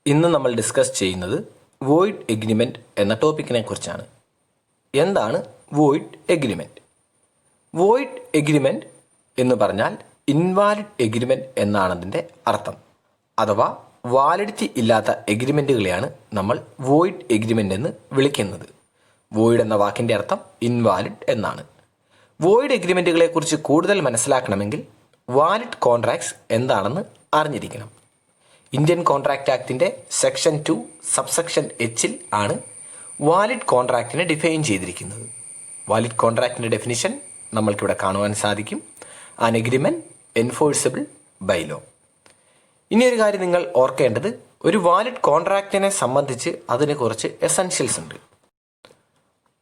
ഇന്ന് നമ്മൾ ഡിസ്കസ് ചെയ്യുന്നത് വോയിഡ് എഗ്രിമെൻറ്റ് എന്ന ടോപ്പിക്കിനെ കുറിച്ചാണ്. എന്താണ് വോയിഡ് എഗ്രിമെൻറ്റ്? വോയിഡ് എഗ്രിമെൻറ്റ് എന്ന് പറഞ്ഞാൽ ഇൻവാലിഡ് എഗ്രിമെൻറ്റ് എന്നാണ് അതിൻ്റെ അർത്ഥം. അഥവാ വാലിഡിറ്റി ഇല്ലാത്ത എഗ്രിമെൻറ്റുകളെയാണ് നമ്മൾ വോയിഡ് എഗ്രിമെൻ്റ് എന്ന് വിളിക്കുന്നത്. വോയിഡ് എന്ന വാക്കിൻ്റെ അർത്ഥം ഇൻവാലിഡ് എന്നാണ്. വോയിഡ് എഗ്രിമെൻറ്റുകളെക്കുറിച്ച് കൂടുതൽ മനസ്സിലാക്കണമെങ്കിൽ വാലിഡ് കോൺട്രാക്ട്സ് എന്താണെന്ന് അറിഞ്ഞിരിക്കണം. ഇന്ത്യൻ കോൺട്രാക്റ്റ് ആക്ടിൻ്റെ സെക്ഷൻ 2 സബ്സെക്ഷൻ എച്ചിൽ ആണ് വാലിഡ് കോൺട്രാക്റ്റിനെ ഡിഫൈൻ ചെയ്തിരിക്കുന്നത്. വാലിഡ് കോൺട്രാക്റ്റിൻ്റെ ഡെഫിനിഷൻ നമ്മൾക്കിവിടെ കാണുവാൻ സാധിക്കും. An agreement enforceable by law. ഇനിയൊരു കാര്യം നിങ്ങൾ ഓർക്കേണ്ടത്, ഒരു വാലിഡ് കോൺട്രാക്റ്റിനെ സംബന്ധിച്ച് അതിന് കുറച്ച് എസെൻഷ്യൽസ് ഉണ്ട്.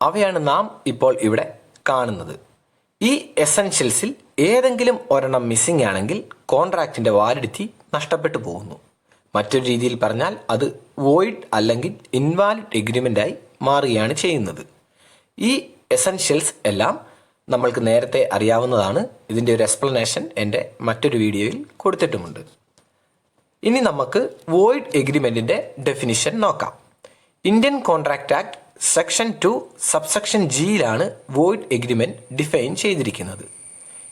അവയാണ് നാം ഇപ്പോൾ ഇവിടെ കാണുന്നത്. ഈ എസെൻഷ്യൽസിൽ ഏതെങ്കിലും ഒരെണ്ണം മിസ്സിംഗ് ആണെങ്കിൽ കോൺട്രാക്റ്റിൻ്റെ വാലിഡിറ്റി നഷ്ടപ്പെട്ടു പോകുന്നു. മറ്റൊരു രീതിയിൽ പറഞ്ഞാൽ അത് വോയിഡ് അല്ലെങ്കിൽ ഇൻവാലിഡ് എഗ്രിമെൻ്റായി മാറുകയാണ് ചെയ്യുന്നത്. ഈ എസെൻഷ്യൽസ് എല്ലാം നമ്മൾക്ക് നേരത്തെ അറിയാവുന്നതാണ്. ഇതിൻ്റെ ഒരു എക്സ്പ്ലനേഷൻ എൻ്റെ മറ്റൊരു വീഡിയോയിൽ കൊടുത്തിട്ടുമുണ്ട്. ഇനി നമുക്ക് വോയിഡ് എഗ്രിമെൻറ്റിൻ്റെ ഡെഫിനിഷൻ നോക്കാം. Indian contract act section 2 subsection ജിയിലാണ് വോയിഡ് എഗ്രിമെൻറ്റ് ഡിഫൈൻ ചെയ്തിരിക്കുന്നത്.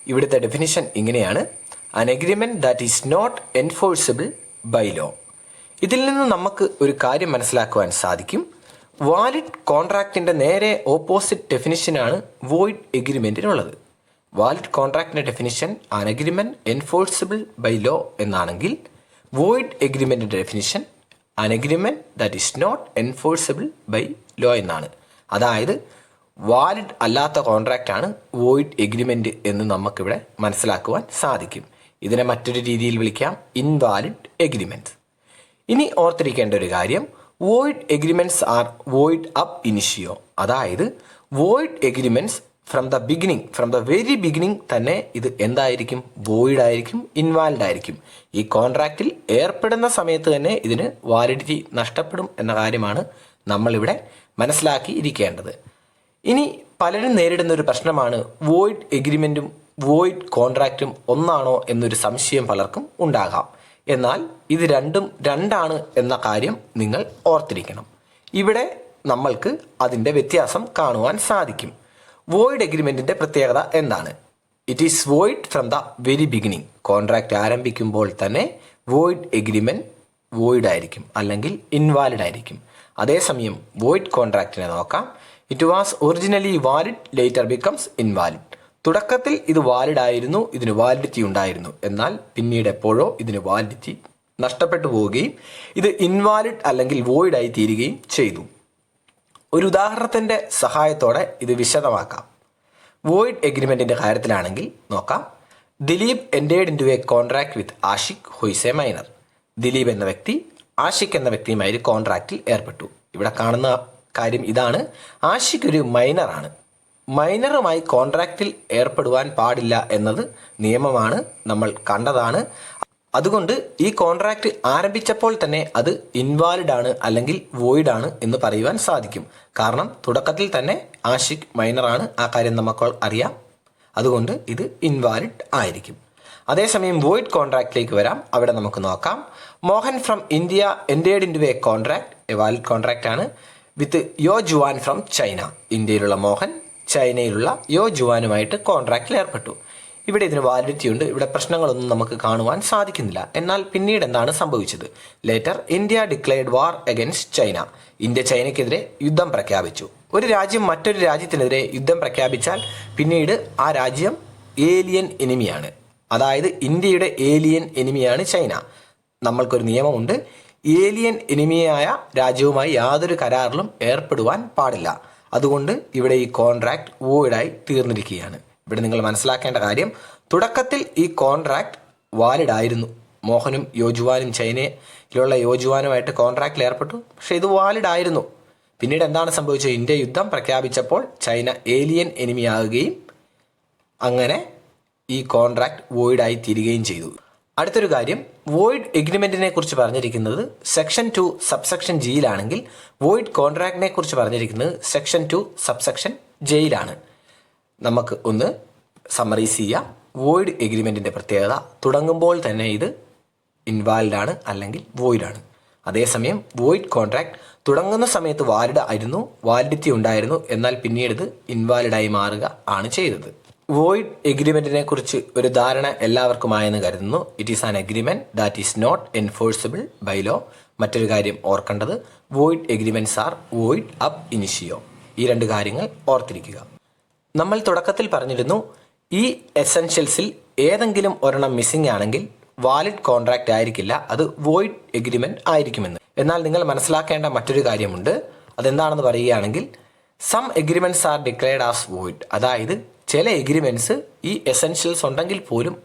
ഇവിടുത്തെ ഡെഫിനിഷൻ ഇങ്ങനെയാണ്: an agreement that is not enforceable by law. ഇതിൽ നിന്ന് നമുക്ക് ഒരു കാര്യം മനസ്സിലാക്കുവാൻ സാധിക്കും. വാലിഡ് കോൺട്രാക്റ്റിൻ്റെ നേരെ ഓപ്പോസിറ്റ് ഡെഫിനിഷനാണ് വോയിഡ് എഗ്രിമെൻറ്റിനുള്ളത്. വാലിഡ് കോൺട്രാക്റ്റിൻ്റെ definition an agreement enforceable by law എന്നാണെങ്കിൽ, വോയിഡ് എഗ്രിമെൻറ്റിൻ്റെ definition an agreement that is not enforceable by law എന്നാണ്. അതായത് വാലിഡ് അല്ലാത്ത കോൺട്രാക്റ്റാണ് വോയിഡ് എഗ്രിമെൻറ്റ് എന്ന് നമുക്കിവിടെ മനസ്സിലാക്കുവാൻ സാധിക്കും. ഇതിനെ മറ്റൊരു രീതിയിൽ വിളിക്കാം ഇൻവാലിഡ് എഗ്രിമെൻറ്റ്. ഇനി ഓർത്തിരിക്കേണ്ട ഒരു കാര്യം, വോയിഡ് എഗ്രിമെൻറ്റ്സ് ആർ വോയിഡ് അബ് ഇനിഷ്യോ. അതായത് void agreements from the very beginning തന്നെ ഇത് എന്തായിരിക്കും? വോയിഡ് ആയിരിക്കും, ഇൻവാലിഡ് ആയിരിക്കും. ഈ കോൺട്രാക്റ്റിൽ ഏർപ്പെടുന്ന സമയത്ത് തന്നെ ഇതിന് വാലിഡിറ്റി നഷ്ടപ്പെടും എന്ന കാര്യമാണ് നമ്മളിവിടെ മനസ്സിലാക്കി ഇരിക്കേണ്ടത്. ഇനി പലരും നേരിടുന്ന ഒരു പ്രശ്നമാണ്, വോയിഡ് എഗ്രിമെൻറ്റും വോയിഡ് കോൺട്രാക്റ്റും ഒന്നാണോ എന്നൊരു സംശയം പലർക്കും ഉണ്ടാകാം. എന്നാൽ ഇത് രണ്ടാണ് എന്ന കാര്യം നിങ്ങൾ ഓർത്തിരിക്കണം. ഇവിടെ നമ്മൾക്ക് അതിൻ്റെ വ്യത്യാസം കാണുവാൻ സാധിക്കും. വോയിഡ് എഗ്രിമെൻറ്റിൻ്റെ പ്രത്യേകത എന്താണ്? It is void from the very beginning. Contract ആരംഭിക്കുമ്പോൾ തന്നെ വോയിഡ് എഗ്രിമെൻറ്റ് വോയിഡ് ആയിരിക്കും, അല്ലെങ്കിൽ ഇൻവാലിഡ് ആയിരിക്കും. അതേസമയം വോയിഡ് കോൺട്രാക്റ്റിനെ നോക്കാം. It was originally valid, later becomes invalid. തുടക്കത്തിൽ ഇത് വാലിഡ് ആയിരുന്നു, ഇതിന് വാലിഡിറ്റി ഉണ്ടായിരുന്നു. എന്നാൽ പിന്നീട് എപ്പോഴോ ഇതിന് വാലിഡിറ്റി നഷ്ടപ്പെട്ടു പോവുകയും ഇത് ഇൻവാലിഡ് അല്ലെങ്കിൽ വോയിഡ് ആയി തീരുകയും ചെയ്തു. ഒരു ഉദാഹരണത്തിൻ്റെ സഹായത്തോടെ ഇത് വിശദമാക്കാം. വോയിഡ് എഗ്രിമെൻറ്റിൻ്റെ കാര്യത്തിലാണെങ്കിൽ നോക്കാം. Dileep entered into a contract with Ashiq who is a minor. Dileep എന്ന വ്യക്തി ആഷിഖ് എന്ന വ്യക്തിയുമായി ഒരു കോൺട്രാക്റ്റിൽ ഏർപ്പെട്ടു. ഇവിടെ കാണുന്ന കാര്യം ഇതാണ്: ആഷിഖ് ഒരു മൈനറാണ്. മൈനറുമായി കോൺട്രാക്റ്റിൽ ഏർപ്പെടുവാൻ പാടില്ല എന്നത് നിയമമാണ്, നമ്മൾ കണ്ടതാണ്. അതുകൊണ്ട് ഈ കോൺട്രാക്റ്റ് ആരംഭിച്ചപ്പോൾ തന്നെ അത് ഇൻവാലിഡ് ആണ് അല്ലെങ്കിൽ വോയിഡ് ആണ് എന്ന് പറയുവാൻ സാധിക്കും. കാരണം തുടക്കത്തിൽ തന്നെ ആഷിഖ് മൈനറാണ്, ആ കാര്യം നമുക്ക് അറിയാം. അതുകൊണ്ട് ഇത് ഇൻവാലിഡ് ആയിരിക്കും. അതേസമയം വോയിഡ് കോൺട്രാക്റ്റിലേക്ക് വരാം. അവിടെ നമുക്ക് നോക്കാം. Mohan from India entered into a contract, a valid contract ആണ്, വിത്ത് യോ ജുവാൻ ഫ്രം ചൈന. ഇന്ത്യയിലുള്ള മോഹൻ ചൈനയിലുള്ള യോ ജുവാനുമായിട്ട് കോൺട്രാക്റ്റിൽ ഏർപ്പെട്ടു. ഇവിടെ ഇതിന് വാലിഡിറ്റി ഉണ്ട്. ഇവിടെ പ്രശ്നങ്ങളൊന്നും നമുക്ക് കാണുവാൻ സാധിക്കുന്നില്ല. എന്നാൽ പിന്നീട് എന്താണ് സംഭവിച്ചത്? ലേറ്റർ ഇന്ത്യ ഡിക്ലെയർഡ് വാർ അഗൈൻസ്റ്റ് ചൈന. ഇന്ത്യ ചൈനയ്ക്കെതിരെ യുദ്ധം പ്രഖ്യാപിച്ചു. ഒരു രാജ്യം മറ്റൊരു രാജ്യത്തിനെതിരെ യുദ്ധം പ്രഖ്യാപിച്ചാൽ പിന്നീട് ആ രാജ്യം ഏലിയൻ എനിമിയാണ്. അതായത് ഇന്ത്യയുടെ ഏലിയൻ എനിമിയാണ് ചൈന. നമ്മൾക്കൊരു നിയമമുണ്ട്: ഏലിയൻ എനിമിയായ രാജ്യവുമായി യാതൊരു കരാറിലും ഏർപ്പെടുവാൻ പാടില്ല. അതുകൊണ്ട് ഇവിടെ ഈ കോൺട്രാക്റ്റ് വോയിഡായി തീർന്നിരിക്കുകയാണ്. ഇവിടെ നിങ്ങൾ മനസ്സിലാക്കേണ്ട കാര്യം, തുടക്കത്തിൽ ഈ കോൺട്രാക്റ്റ് വാലിഡ് ആയിരുന്നു. മോഹനും യോജുവാനും ചൈനയിലുള്ള യോജുവാനുമായിട്ട് കോൺട്രാക്റ്റിൽ ഏർപ്പെട്ടു. പക്ഷേ ഇത് വാലിഡ് ആയിരുന്നു. പിന്നീട് എന്താണ് സംഭവിച്ചത്? ഇന്ത്യ യുദ്ധം പ്രഖ്യാപിച്ചപ്പോൾ ചൈന ഏലിയൻ എനിമിയാകുകയും അങ്ങനെ ഈ കോൺട്രാക്റ്റ് വോയിഡായി തീരുകയും ചെയ്തു. അടുത്തൊരു കാര്യം, വോയിഡ് എഗ്രിമെൻറ്റിനെ കുറിച്ച് പറഞ്ഞിരിക്കുന്നത് സെക്ഷൻ 2 സബ്സെക്ഷൻ ജിയിലാണെങ്കിൽ, വോയിഡ് കോൺട്രാക്റ്റിനെ കുറിച്ച് പറഞ്ഞിരിക്കുന്നത് സെക്ഷൻ 2 സബ്സെക്ഷൻ ജെയിലാണ്. നമുക്ക് ഒന്ന് സമ്മറൈസ് ചെയ്യാം. വോയിഡ് എഗ്രിമെൻറ്റിൻ്റെ പ്രത്യേകത, തുടങ്ങുമ്പോൾ തന്നെ ഇത് ഇൻവാലിഡ് ആണ് അല്ലെങ്കിൽ വോയിഡ് ആണ്. അതേസമയം വോയിഡ് കോൺട്രാക്ട് തുടങ്ങുന്ന സമയത്ത് വാലിഡ് ആയിരുന്നു, വാലിഡിറ്റി ഉണ്ടായിരുന്നു, എന്നാൽ പിന്നീട് ഇത് ഇൻവാലിഡായി മാറുക ആണ് ചെയ്തത്. വോയിഡ് എഗ്രിമെൻറ്റിനെ കുറിച്ച് ഒരു ധാരണ എല്ലാവർക്കുമായെന്ന് കരുതുന്നു. It is an agreement that is not enforceable by law. മറ്റൊരു കാര്യം ഓർക്കേണ്ടത്, വോയിഡ് എഗ്രിമെൻറ്റ്സ് ആർ വോയിഡ് അബ് ഇനിഷ്യോ. ഈ രണ്ട് കാര്യങ്ങൾ ഓർത്തിരിക്കുക. നമ്മൾ തുടക്കത്തിൽ പറഞ്ഞിരുന്നു, ഈ എസെൻഷ്യൽസിൽ ഏതെങ്കിലും ഒരെണ്ണം മിസ്സിംഗ് ആണെങ്കിൽ വാലിഡ് കോൺട്രാക്റ്റ് ആയിരിക്കില്ല, അത് വോയിഡ് എഗ്രിമെൻറ്റ് ആയിരിക്കുമെന്ന്. എന്നാൽ നിങ്ങൾ മനസ്സിലാക്കേണ്ട മറ്റൊരു കാര്യമുണ്ട്. അതെന്താണെന്ന് പറയുകയാണെങ്കിൽ, some agreements are declared as void. അതായത് ചില എഗ്രിമെൻറ്റ്സ് ഈ എസെൻഷ്യൽസ് ഉണ്ടെങ്കിൽ പോലും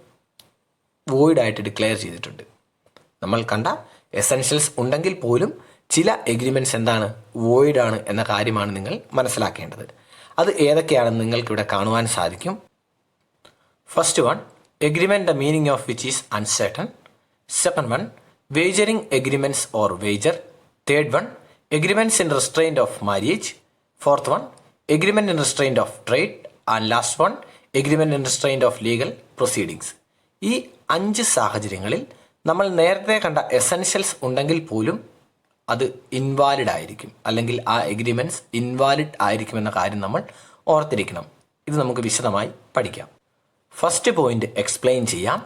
വോയിഡ് ആയിട്ട് ഡിക്ലെയർ ചെയ്തിട്ടുണ്ട്. നമ്മൾ കണ്ട എസെൻഷ്യൽസ് ഉണ്ടെങ്കിൽ പോലും ചില എഗ്രിമെൻറ്റ്സ് എന്താണ്, വോയിഡ് ആണ് എന്ന കാര്യമാണ് നിങ്ങൾ മനസ്സിലാക്കേണ്ടത്. അത് ഏതൊക്കെയാണെന്ന് നിങ്ങൾക്കിവിടെ കാണുവാൻ സാധിക്കും. First one, agreement the meaning of which is uncertain. Second one, wagering agreements or wager. Third one, agreements in restraint of marriage. Fourth one, agreement in restraint of trade. And last one, agreement in restraint of legal proceedings. ഈ 5 സാഹചര്യങ്ങളിൽ നമ്മൾ നേരത്തെ കണ്ട essentials ഉണ്ടെങ്കിൽ പോലും അത് invalid ആയിരിക്കും, അല്ലെങ്കിൽ ആ എഗ്രിമെൻറ്റ്സ് ഇൻവാലിഡ് ആയിരിക്കുമെന്ന കാര്യം നമ്മൾ ഓർത്തിരിക്കണം. ഇത് നമുക്ക് വിശദമായി പഠിക്കാം. ഫസ്റ്റ് പോയിന്റ് എക്സ്പ്ലെയിൻ ചെയ്യാം.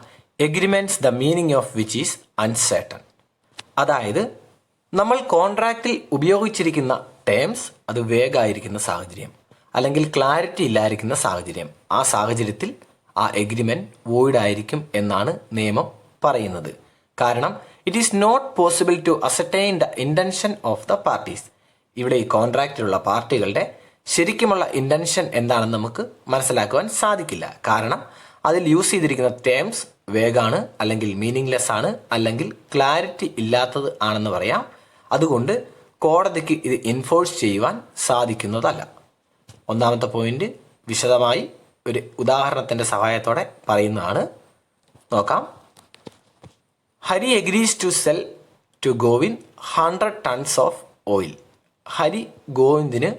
Agreements the meaning of which is uncertain. അതായത് നമ്മൾ കോൺട്രാക്റ്റിൽ ഉപയോഗിച്ചിരിക്കുന്ന ടേംസ് അത് വേഗമായിരിക്കുന്ന സാഹചര്യം, അല്ലെങ്കിൽ ക്ലാരിറ്റി ഇല്ലായിരിക്കുന്ന സാഹചര്യം. ആ സാഹചര്യത്തിൽ ആ എഗ്രിമെൻറ്റ് വോയിഡ് ആയിരിക്കും എന്നാണ് നിയമം പറയുന്നത്. കാരണം it is not possible to ascertain the intention of the parties. ഇവിടെ ഈ കോൺട്രാക്റ്റിലുള്ള പാർട്ടികളുടെ ശരിക്കുമുള്ള ഇൻറ്റൻഷൻ എന്താണെന്ന് നമുക്ക് മനസ്സിലാക്കുവാൻ സാധിക്കില്ല. കാരണം അതിൽ യൂസ് ചെയ്തിരിക്കുന്ന ടേംസ് വേഗാണ്, അല്ലെങ്കിൽ മീനിങ്ലെസ് ആണ്, അല്ലെങ്കിൽ ക്ലാരിറ്റി ഇല്ലാത്തത് ആണെന്ന് പറയാം. അതുകൊണ്ട് കോടതിക്ക് ഇത് എൻഫോഴ്സ് ചെയ്യുവാൻ സാധിക്കുന്നതല്ല. ഒന്നാമത്തെ പോയിന്റ് വിശദമായി ഒരു ഉദാഹരണത്തിൻ്റെ സഹായത്തോടെ പറയുന്നതാണ്. നോക്കാം. Hari agrees to sell to Govind 100 tons of oil. Hari ഗോവിന്ദിന്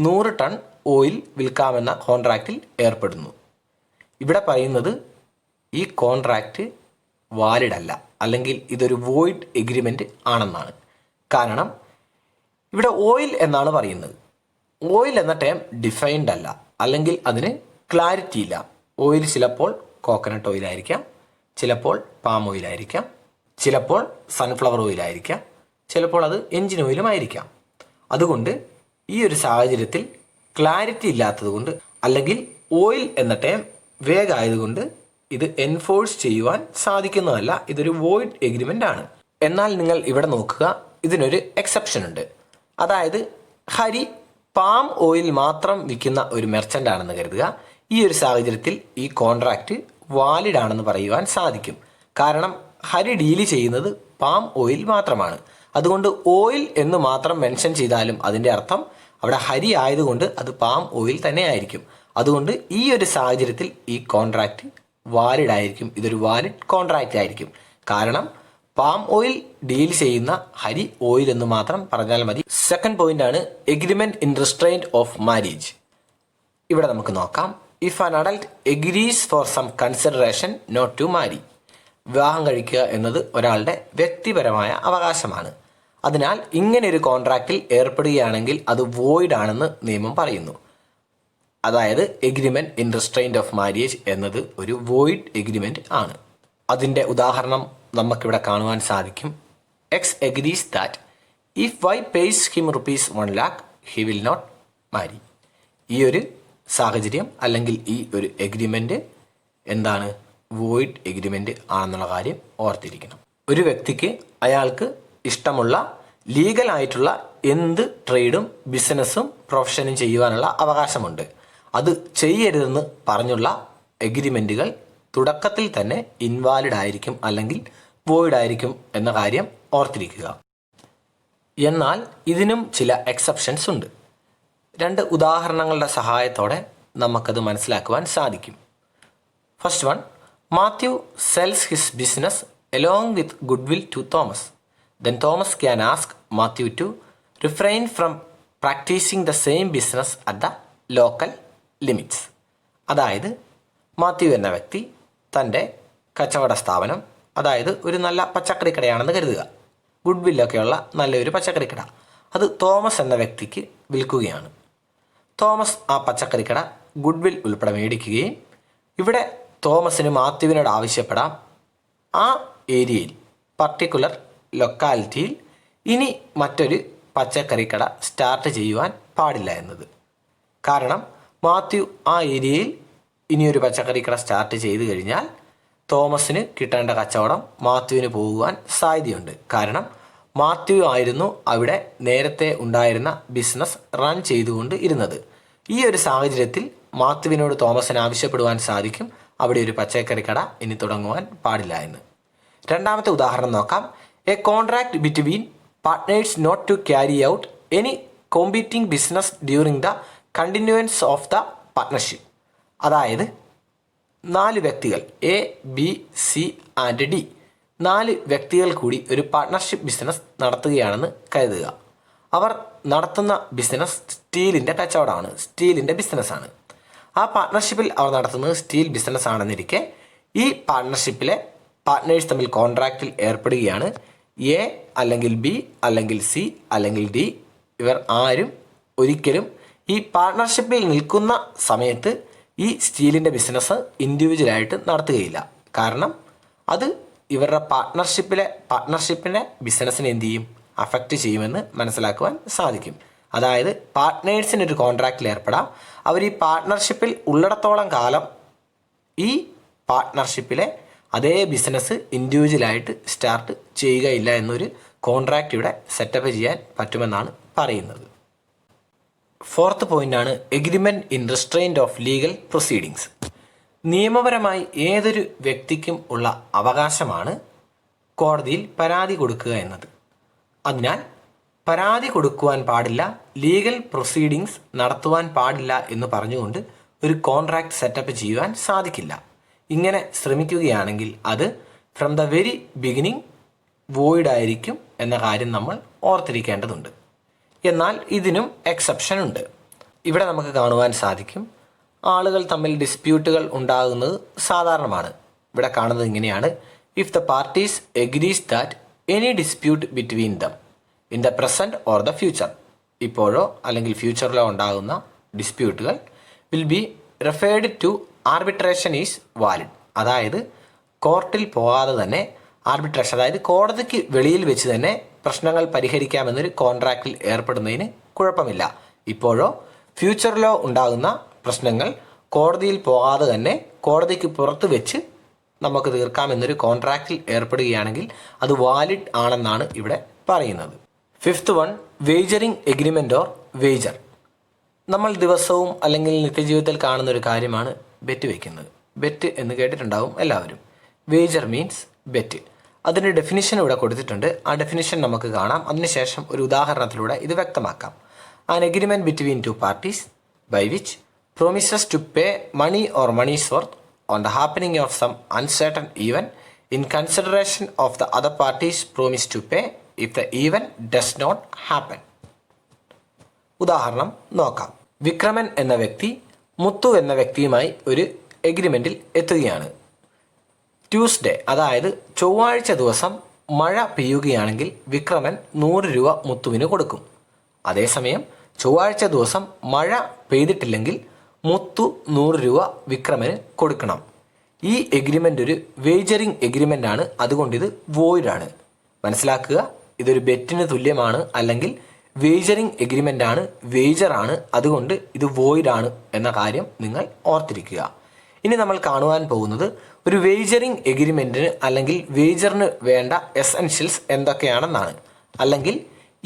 100 ടൺ ഓയിൽ വിൽക്കാമെന്ന കോൺട്രാക്റ്റിൽ ഏർപ്പെടുന്നു. ഇവിടെ പറയുന്നത് ഈ കോൺട്രാക്റ്റ് വാലിഡ് അല്ല, അല്ലെങ്കിൽ ഇതൊരു വോയിഡ് എഗ്രിമെൻറ്റ് ആണെന്നാണ്. കാരണം ഇവിടെ ഓയിൽ എന്നാണ് പറയുന്നത്. ഓയിൽ എന്ന ടേം ഡിഫൈൻഡ് അല്ല, അല്ലെങ്കിൽ അതിന് ക്ലാരിറ്റി ഇല്ല. ഓയിൽ ചിലപ്പോൾ കോക്കനട്ട് ഓയിലായിരിക്കാം, ചിലപ്പോൾ പാം ഓയിലായിരിക്കാം, ചിലപ്പോൾ സൺഫ്ലവർ ഓയിലായിരിക്കാം, ചിലപ്പോൾ അത് എൻജിൻ ഓയിലും ആയിരിക്കാം. അതുകൊണ്ട് ഈ ഒരു സാഹചര്യത്തിൽ ക്ലാരിറ്റി ഇല്ലാത്തതുകൊണ്ട്, അല്ലെങ്കിൽ ഓയിൽ എന്ന ടേം വേഗമായതുകൊണ്ട് ഇത് എൻഫോഴ്സ് ചെയ്യുവാൻ സാധിക്കുന്നതല്ല. ഇതൊരു വോയിഡ് എഗ്രിമെൻ്റ് ആണ്. എന്നാൽ നിങ്ങൾ ഇവിടെ നോക്കുക, ഇതിനൊരു എക്സെപ്ഷൻ ഉണ്ട്. അതായത് ഹരി പാം ഓയിൽ മാത്രം വിൽക്കുന്ന ഒരു മെർച്ചൻ്റ് ആണെന്ന് കരുതുക. ഈ ഒരു സാഹചര്യത്തിൽ ഈ കോൺട്രാക്റ്റ് വാലിഡ് ആണെന്ന് പറയുവാൻ സാധിക്കും. കാരണം ഹരി ഡീല് ചെയ്യുന്നത് പാം ഓയിൽ മാത്രമാണ്. അതുകൊണ്ട് ഓയിൽ എന്ന് മാത്രം മെൻഷൻ ചെയ്താലും അതിൻ്റെ അർത്ഥം അവിടെ ഹരി ആയതുകൊണ്ട് അത് പാം ഓയിൽ തന്നെ ആയിരിക്കും. അതുകൊണ്ട് ഈ ഒരു സാഹചര്യത്തിൽ ഈ കോൺട്രാക്റ്റ് വാലിഡ് ആയിരിക്കും. ഇതൊരു വാലിഡ് കോൺട്രാക്റ്റ് ആയിരിക്കും. കാരണം പാം ഓയിൽ ഡീൽ ചെയ്യുന്ന ഹരി ഓയിൽ എന്ന് മാത്രം പറഞ്ഞാൽ മതി. സെക്കൻഡ് പോയിന്റ് ആണ് agreement in restraint of marriage. ഇവിടെ നമുക്ക് നോക്കാം. If an adult agrees for some consideration not to marry. വിവാഹം കഴിക്കുക എന്നത് ഒരാളുടെ വ്യക്തിപരമായ അവകാശമാണ്. അതിനാൽ ഇങ്ങനെ ഒരു കോൺട്രാക്റ്റിൽ ഏർപ്പെടുകയാണെങ്കിൽ അത് വോയിഡ് ആണെന്ന് നിയമം പറയുന്നു. അതായത് agreement in restraint of marriage എന്നത് ഒരു വോയിഡ് എഗ്രിമെന്റ് ആണ്. അതിൻ്റെ ഉദാഹരണം നമുക്കിവിടെ കാണുവാൻ സാധിക്കും. X agrees that if Y pays him ₹1 lakh he will not marry. ഈ ഒരു സാഹചര്യം, അല്ലെങ്കിൽ ഈ ഒരു എഗ്രിമെൻ്റ് എന്താണ്, വോയിഡ് എഗ്രിമെൻ്റ് ആണെന്നുള്ള കാര്യം ഓർത്തിരിക്കണം. ഒരു വ്യക്തിക്ക് അയാൾക്ക് ഇഷ്ടമുള്ള ലീഗലായിട്ടുള്ള എന്ത് ട്രേഡും ബിസിനസ്സും പ്രൊഫഷനും ചെയ്യുവാനുള്ള അവകാശമുണ്ട്. അത് ചെയ്യരുതെന്ന് പറഞ്ഞുള്ള എഗ്രിമെൻറ്റുകൾ തുടക്കത്തിൽ തന്നെ ഇൻവാലിഡ് ആയിരിക്കും, അല്ലെങ്കിൽ വോയിഡ് ആയിരിക്കും എന്ന കാര്യം ഓർത്തിരിക്കുക. എന്നാൽ ഇതിനും ചില എക്സെപ്ഷൻസ് ഉണ്ട്. 2 ഉദാഹരണങ്ങളുടെ സഹായത്തോടെ നമുക്കത് മനസ്സിലാക്കുവാൻ സാധിക്കും. First one, Mathew sells his business along with goodwill to Thomas. Then Thomas can ask Mathew to refrain from practising the same business at the local limits. അതായത് മാത്യു എന്ന വ്യക്തി തൻ്റെ കച്ചവട സ്ഥാപനം, അതായത് ഒരു നല്ല പച്ചക്കറി കടയാണെന്ന് കരുതുക, ഗുഡ്വില്ലൊക്കെയുള്ള നല്ലൊരു പച്ചക്കറിക്കട. അത് തോമസ് എന്ന വ്യക്തിക്ക് വിൽക്കുകയാണ്. തോമസ് ആ പച്ചക്കറിക്കട ഗുഡ്വിൽ ഉൾപ്പെടെ മേടിക്കുകയും ഇവിടെ തോമസിന് മാത്യുവിനോട് ആവശ്യപ്പെടാം ആ ഏരിയയിൽ പർട്ടിക്കുലർ ലൊക്കാലിറ്റിയിൽ ഇനി മറ്റൊരു പച്ചക്കറിക്കട സ്റ്റാർട്ട് ചെയ്യുവാൻ പാടില്ല എന്നത്. കാരണം മാത്യു ആ ഏരിയയിൽ ഇനിയൊരു പച്ചക്കറിക്കട സ്റ്റാർട്ട് ചെയ്തു കഴിഞ്ഞാൽ തോമസിന് കിട്ടേണ്ട കച്ചവടം മാത്യുവിന് പോകുവാൻ സാധ്യതയുണ്ട്. കാരണം മാത്യു ആയിരുന്നു അവിടെ നേരത്തെ ഉണ്ടായിരുന്ന ബിസിനസ് റൺ ചെയ്തുകൊണ്ട് ഇരുന്നത്. ഈ ഒരു സാഹചര്യത്തിൽ മാത്യുവിനോട് തോമസിന് ആവശ്യപ്പെടുവാൻ സാധിക്കും അവിടെ ഒരു പച്ചക്കറിക്കട ഇനി തുടങ്ങുവാൻ പാടില്ല എന്ന്. രണ്ടാമത്തെ ഉദാഹരണം നോക്കാം. A contract between partners not to carry out any competing business during the continuance of the partnership. അതായത് 4 വ്യക്തികൾ A, B, C and D 4 വ്യക്തികൾ കൂടി ഒരു പാർട്ട്ണർഷിപ്പ് ബിസിനസ് നടത്തുകയാണെന്ന് കരുതുക. അവർ നടത്തുന്ന ബിസിനസ് സ്റ്റീലിൻ്റെ കച്ചവടമാണ്, സ്റ്റീലിൻ്റെ ബിസിനസ്സാണ്. ആ പാർട്ട്ണർഷിപ്പിൽ അവർ നടത്തുന്നത് സ്റ്റീൽ ബിസിനസ് ആണെന്നിരിക്കെ ഈ പാർട്ട്ണർഷിപ്പിലെ പാർട്ട്നേഴ്സ് തമ്മിൽ കോൺട്രാക്റ്റിൽ ഏർപ്പെടുകയാണ്. എ അല്ലെങ്കിൽ ബി അല്ലെങ്കിൽ സി അല്ലെങ്കിൽ ഡി ഇവർ ആരും ഒരിക്കലും ഈ പാർട്ട്ണർഷിപ്പിൽ നിൽക്കുന്ന സമയത്ത് ഈ സ്റ്റീലിൻ്റെ ബിസിനസ് ഇൻഡിവിജ്വലായിട്ട് നടത്തുകയില്ല. കാരണം അത് ഇവരുടെ പാർട്ട്ണർഷിപ്പിൻ്റെ ബിസിനസ്സിനെ എന്ത് ചെയ്യും, അഫക്റ്റ് ചെയ്യുമെന്ന് മനസ്സിലാക്കുവാൻ സാധിക്കും. അതായത് പാർട്ട്നേഴ്സിനൊരു കോൺട്രാക്റ്റിൽ ഏർപ്പെടാം. അവർ ഈ പാർട്ട്ണർഷിപ്പിൽ ഉള്ളിടത്തോളം കാലം ഈ പാർട്ട്ണർഷിപ്പിലെ അതേ ബിസിനസ് ഇൻഡിവിജ്വലായിട്ട് സ്റ്റാർട്ട് ചെയ്യുകയില്ല എന്നൊരു കോൺട്രാക്റ്റ് ഇവിടെ സെറ്റപ്പ് ചെയ്യാൻ പറ്റുമെന്നാണ് പറയുന്നത്. ഫോർത്ത് പോയിൻ്റാണ് agreement in restraint of legal proceedings. നിയമപരമായി ഏതൊരു വ്യക്തിക്കും ഉള്ള അവകാശമാണ് കോടതിയിൽ പരാതി കൊടുക്കുക എന്നത്. അതിനാൽ പരാതി കൊടുക്കുവാൻ പാടില്ല, ലീഗൽ പ്രൊസീഡിങ്സ് നടത്തുവാൻ പാടില്ല എന്ന് പറഞ്ഞുകൊണ്ട് ഒരു കോൺട്രാക്റ്റ് സെറ്റപ്പ് ചെയ്യുവാൻ സാധിക്കില്ല. ഇങ്ങനെ ശ്രമിക്കുകയാണെങ്കിൽ അത് from the very beginning void ആയിരിക്കും എന്ന കാര്യം നമ്മൾ ഓർത്തിരിക്കേണ്ടതുണ്ട്. എന്നാൽ ഇതിനും എക്സെപ്ഷൻ ഉണ്ട്. ഇവിടെ നമുക്ക് കാണുവാൻ സാധിക്കും ആളുകൾ തമ്മിൽ ഡിസ്പ്യൂട്ടുകൾ ഉണ്ടാകുന്നത് സാധാരണമാണ്. ഇവിടെ കാണുന്നത് ഇങ്ങനെയാണ്: if the parties agrees that any dispute between them in the present or the future, ഇപ്പോഴോ അല്ലെങ്കിൽ ഫ്യൂച്ചറിലോ ഉണ്ടാകുന്ന ഡിസ്പ്യൂട്ടുകൾ will be referred to arbitration is valid. അതായത് കോർട്ടിൽ പോകാതെ തന്നെ ആർബിട്രേഷൻ, അതായത് കോടതിക്ക് വെളിയിൽ വെച്ച് തന്നെ പ്രശ്നങ്ങൾ പരിഹരിക്കാമെന്നൊരു കോൺട്രാക്റ്റിൽ ഏർപ്പെടുന്നതിന് കുഴപ്പമില്ല. ഇപ്പോഴോ ഫ്യൂച്ചറിലോ ഉണ്ടാകുന്ന പ്രശ്നങ്ങൾ കോടതിയിൽ പോകാതെ തന്നെ കോടതിക്ക് പുറത്ത് വെച്ച് നമുക്ക് തീർക്കാമെന്നൊരു കോൺട്രാക്റ്റിൽ ഏർപ്പെടുകയാണെങ്കിൽ അത് വാലിഡ് ആണെന്നാണ് ഇവിടെ പറയുന്നത്. Fifth one, wagering agreement or wager. നമ്മൾ ദിവസവും അല്ലെങ്കിൽ നിത്യജീവിതത്തിൽ കാണുന്ന ഒരു കാര്യമാണ് ബെറ്റ് വയ്ക്കുന്നത്. ബെറ്റ് എന്ന് കേട്ടിട്ടുണ്ടാവും എല്ലാവരും. Wager means bet. അതിൻ്റെ ഡെഫിനിഷൻ ഇവിടെ കൊടുത്തിട്ടുണ്ട്. ആ ഡെഫിനിഷൻ നമുക്ക് കാണാം. അതിനുശേഷം ഒരു ഉദാഹരണത്തിലൂടെ ഇത് വ്യക്തമാക്കാം. An agreement between two parties by which promises to pay money or money's worth on the happening of some uncertain event in consideration of the other party's promise to pay if the event does not happen. ഉദാഹരണം നോക്കാം. വിക്രമൻ എന്ന വ്യക്തി മുത്തു എന്ന വ്യക്തിയുമായി ഒരു എഗ്രിമെൻറ്റിൽ എത്തുകയാണ്. Tuesday, അതായത് ചൊവ്വാഴ്ച ദിവസം മഴ പെയ്യുകയാണെങ്കിൽ വിക്രമൻ 100 രൂപ മുത്തുവിന് കൊടുക്കും. അതേസമയം ചൊവ്വാഴ്ച ദിവസം മഴ പെയ്തിട്ടില്ലെങ്കിൽ മുത്തു 100 രൂപ വിക്രമന് കൊടുക്കണം. ഈ എഗ്രിമെൻ്റ് ഒരു വേജറിങ് എഗ്രിമെൻ്റ് ആണ്. അതുകൊണ്ട് ഇത് വോയിഡാണ്. മനസ്സിലാക്കുക, ഇതൊരു ബെറ്റിന് തുല്യമാണ്, അല്ലെങ്കിൽ വേജറിങ് എഗ്രിമെൻ്റ് ആണ്, വേജറാണ്. അതുകൊണ്ട് ഇത് വോയിഡാണ് എന്ന കാര്യം നിങ്ങൾ ഓർത്തിരിക്കുക. ഇനി നമ്മൾ കാണുവാൻ പോകുന്നത് ഒരു വേജറിങ് എഗ്രിമെൻറ്റിന് അല്ലെങ്കിൽ വേജറിന് വേണ്ട എസെൻഷ്യൽസ് എന്തൊക്കെയാണെന്നാണ്. അല്ലെങ്കിൽ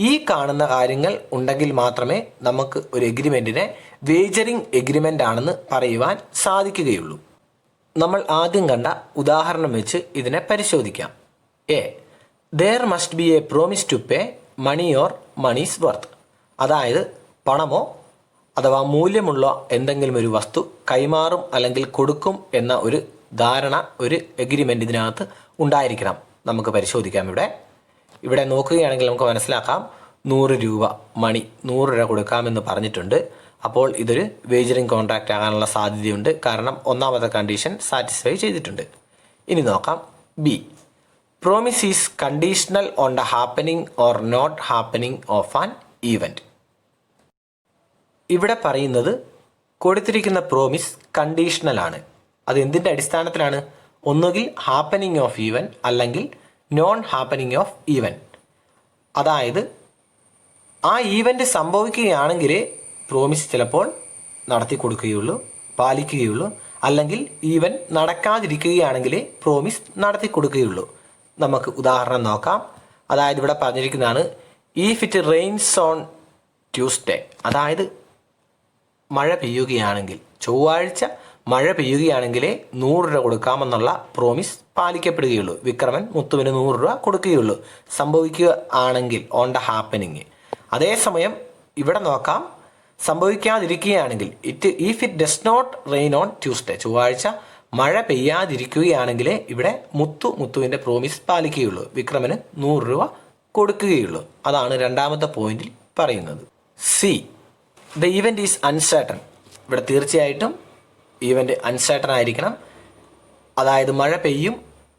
ഈ കാണുന്ന കാര്യങ്ങൾ ഉണ്ടെങ്കിൽ മാത്രമേ നമുക്ക് ഒരു എഗ്രിമെൻറ്റിനെ വേജറിങ് എഗ്രിമെൻ്റ് ആണെന്ന് പറയുവാൻ സാധിക്കുകയുള്ളൂ. നമ്മൾ ആദ്യം കണ്ട ഉദാഹരണം വെച്ച് ഇതിനെ പരിശോധിക്കാം. A, there must be a promise to pay money or money's worth. അതായത് പണമോ അഥവാ മൂല്യമുള്ള എന്തെങ്കിലും ഒരു വസ്തു കൈമാറും അല്ലെങ്കിൽ കൊടുക്കും എന്ന ഒരു ധാരണ, ഒരു എഗ്രിമെൻ്റ് ഇതിനകത്ത് ഉണ്ടായിരിക്കണം. നമുക്ക് പരിശോധിക്കാം. ഇവിടെ നോക്കുകയാണെങ്കിൽ നമുക്ക് മനസ്സിലാക്കാം 100 രൂപ മണി, 100 രൂപ കൊടുക്കാമെന്ന് പറഞ്ഞിട്ടുണ്ട്. അപ്പോൾ ഇതൊരു വേജറിങ് കോൺട്രാക്റ്റ് ആകാനുള്ള സാധ്യതയുണ്ട്. കാരണം ഒന്നാമത്തെ കണ്ടീഷൻ സാറ്റിസ്ഫൈ ചെയ്തിട്ടുണ്ട്. ഇനി നോക്കാം B, promise is conditional on the happening or not happening of an event. ഇവിടെ പറയുന്നത് കൊടുത്തിരിക്കുന്ന പ്രോമിസ് കണ്ടീഷണലാണ്. അത് എന്തിൻ്റെ അടിസ്ഥാനത്തിലാണ്? ഒന്നുകിൽ ഹാപ്പനിങ് ഓഫ് ഈവൻ അല്ലെങ്കിൽ നോൺ ഹാപ്പനിങ് ഓഫ് ഈവൻ. അതായത് ആ ഈവൻ്റ് സംഭവിക്കുകയാണെങ്കിലേ പ്രോമിസ് ചിലപ്പോൾ നടത്തി കൊടുക്കുകയുള്ളൂ, പാലിക്കുകയുള്ളൂ. അല്ലെങ്കിൽ ഈവൻ നടക്കാതിരിക്കുകയാണെങ്കിലേ പ്രോമിസ് നടത്തി കൊടുക്കുകയുള്ളൂ. നമുക്ക് ഉദാഹരണം നോക്കാം. അതായത് ഇവിടെ പറഞ്ഞിരിക്കുന്നതാണ് if it rains on Tuesday. അതായത് മഴ പെയ്യുകയാണെങ്കിൽ, ചൊവ്വാഴ്ച മഴ പെയ്യുകയാണെങ്കിലേ 100 രൂപ കൊടുക്കാമെന്നുള്ള പ്രോമിസ് പാലിക്കപ്പെടുകയുള്ളൂ. വിക്രമൻ മുത്തുവിന് 100 രൂപ കൊടുക്കുകയുള്ളൂ സംഭവിക്കുക ആണെങ്കിൽ, ഓൺ ദ ഹാപ്പനിങ്. അതേസമയം ഇവിടെ നോക്കാം, സംഭവിക്കാതിരിക്കുകയാണെങ്കിൽ if it does not rain on Tuesday, ചൊവ്വാഴ്ച മഴ പെയ്യാതിരിക്കുകയാണെങ്കിലേ ഇവിടെ മുത്തുവിൻ്റെ പ്രോമിസ് പാലിക്കുകയുള്ളൂ, വിക്രമന് 100 രൂപ കൊടുക്കുകയുള്ളൂ. അതാണ് രണ്ടാമത്തെ പോയിന്റിൽ പറയുന്നത്. C, the event is uncertain. ഇവിടെ തീർച്ചയായിട്ടും ഈവൻ്റ് അൺസർട്ടൺ ആയിരിക്കണം. അതായത് മഴ പെയ്യും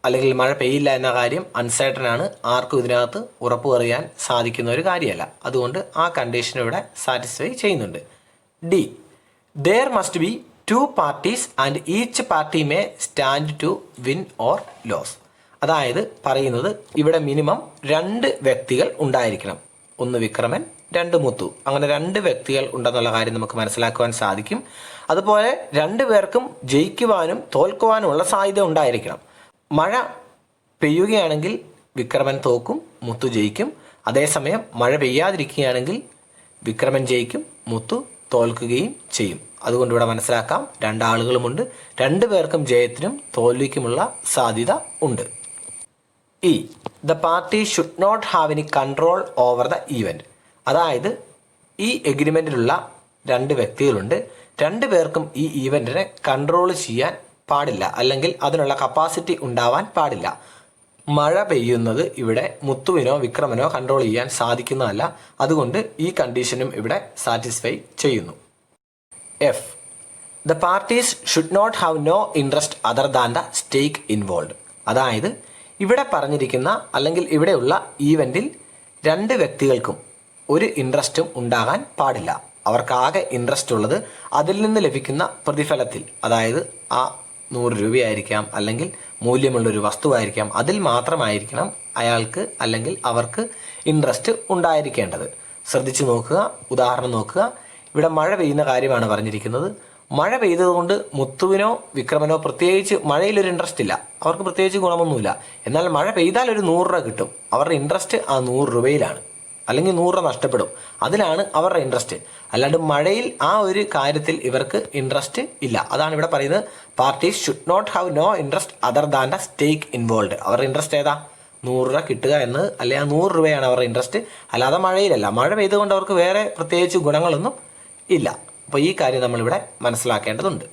അല്ലെങ്കിൽ മഴ പെയ്യില്ല എന്ന കാര്യം അൺസർട്ടൺ ആണ്. ആർക്കും ഇതിനകത്ത് ഉറപ്പ് പറയാൻ സാധിക്കുന്ന ഒരു കാര്യമല്ല. അതുകൊണ്ട് ആ കണ്ടീഷൻ ഇവിടെ സാറ്റിസ്ഫൈ ചെയ്യുന്നുണ്ട്. D, there must be 2 parties and each party may stand to win or lose. അതായത് പറയുന്നത് ഇവിടെ മിനിമം 2 വ്യക്തികൾ ഉണ്ടായിരിക്കണം. ഒന്ന് വിക്രമൻ, 2 മുത്തു. അങ്ങനെ 2 വ്യക്തികൾ ഉണ്ടെന്നുള്ള കാര്യം നമുക്ക് മനസ്സിലാക്കുവാൻ സാധിക്കും. അതുപോലെ 2 പേർക്കും ജയിക്കുവാനും തോൽക്കുവാനുമുള്ള സാധ്യത ഉണ്ടായിരിക്കണം. മഴ പെയ്യുകയാണെങ്കിൽ വിക്രമൻ തോക്കും, മുത്തു ജയിക്കും. അതേസമയം മഴ പെയ്യാതിരിക്കുകയാണെങ്കിൽ വിക്രമൻ ജയിക്കും, മുത്തു തോൽക്കുകയും ചെയ്യും. അതുകൊണ്ട് ഇവിടെ മനസ്സിലാക്കാം 2 ആളുകളുമുണ്ട്. 2 പേർക്കും ജയത്തിനും തോൽവിക്കുമുള്ള സാധ്യത ഉണ്ട്. E, the party should not have any control over the event. അതായത് ഈ എഗ്രിമെൻറ്റിലുള്ള 2 വ്യക്തികളുണ്ട്. 2 പേർക്കും ഈ ഈവൻറ്റിനെ കൺട്രോൾ ചെയ്യാൻ പാടില്ല, അല്ലെങ്കിൽ അതിനുള്ള കപ്പാസിറ്റി ഉണ്ടാവാൻ പാടില്ല. മഴ പെയ്യുന്നത് ഇവിടെ മുത്തുവിനോ വിക്രമനോ കൺട്രോൾ ചെയ്യാൻ സാധിക്കുന്നതല്ല. അതുകൊണ്ട് ഈ കണ്ടീഷനും ഇവിടെ സാറ്റിസ്ഫൈ ചെയ്യുന്നു. F, the parties should not have no interest other than the stake involve. അതായത് ഇവിടെ പറഞ്ഞിരിക്കുന്ന അല്ലെങ്കിൽ ഇവിടെയുള്ള ഈവൻറ്റിൽ 2 വ്യക്തികൾക്കും ഒരു ഇൻട്രസ്റ്റും ഉണ്ടാകാൻ പാടില്ല. അവർക്കാകെ ഇൻട്രസ്റ്റ് ഉള്ളത് അതിൽ നിന്ന് ലഭിക്കുന്ന പ്രതിഫലത്തിൽ. അതായത് ആ 100 രൂപയായിരിക്കാം, അല്ലെങ്കിൽ മൂല്യമുള്ളൊരു വസ്തുവായിരിക്കാം. അതിൽ മാത്രമായിരിക്കണം അയാൾക്ക് അല്ലെങ്കിൽ അവർക്ക് ഇൻട്രസ്റ്റ് ഉണ്ടായിരിക്കേണ്ടത്. ശ്രദ്ധിച്ചു നോക്കുക, ഉദാഹരണം നോക്കുക. ഇവിടെ മഴ പെയ്യുന്ന കാര്യമാണ് പറഞ്ഞിരിക്കുന്നത്. മഴ പെയ്തതുകൊണ്ട് മുത്തുവിനോ വിക്രമനോ പ്രത്യേകിച്ച് മഴയിലൊരു ഇൻട്രസ്റ്റ് ഇല്ല, അവർക്ക് പ്രത്യേകിച്ച് ഗുണമൊന്നുമില്ല. എന്നാൽ മഴ പെയ്താൽ ഒരു 100 രൂപ കിട്ടും. അവരുടെ ഇൻട്രസ്റ്റ് ആ 100 രൂപയിലാണ്, അല്ലെങ്കിൽ 100 രൂപ നഷ്ടപ്പെടും. അതിലാണ് അവരുടെ ഇൻട്രസ്റ്റ്. അല്ലാണ്ട് മഴയിൽ ആ ഒരു കാര്യത്തിൽ ഇവർക്ക് ഇൻട്രസ്റ്റ് ഇല്ല. അതാണ് ഇവിടെ പറയുന്നത് parties should not have no interest other than the stake involve. അവരുടെ ഇൻട്രസ്റ്റ് ഏതാ? 100 രൂപ കിട്ടുക എന്നത്, അല്ലെങ്കിൽ ആ 100 രൂപയാണ് അവരുടെ ഇൻട്രസ്റ്റ്. അല്ലാതെ മഴയിലല്ല. മഴ പെയ്തുകൊണ്ട് അവർക്ക് വേറെ പ്രത്യേകിച്ച് ഗുണങ്ങളൊന്നും ഇല്ല. അപ്പോൾ ഈ കാര്യം നമ്മളിവിടെ മനസ്സിലാക്കേണ്ടതുണ്ട്.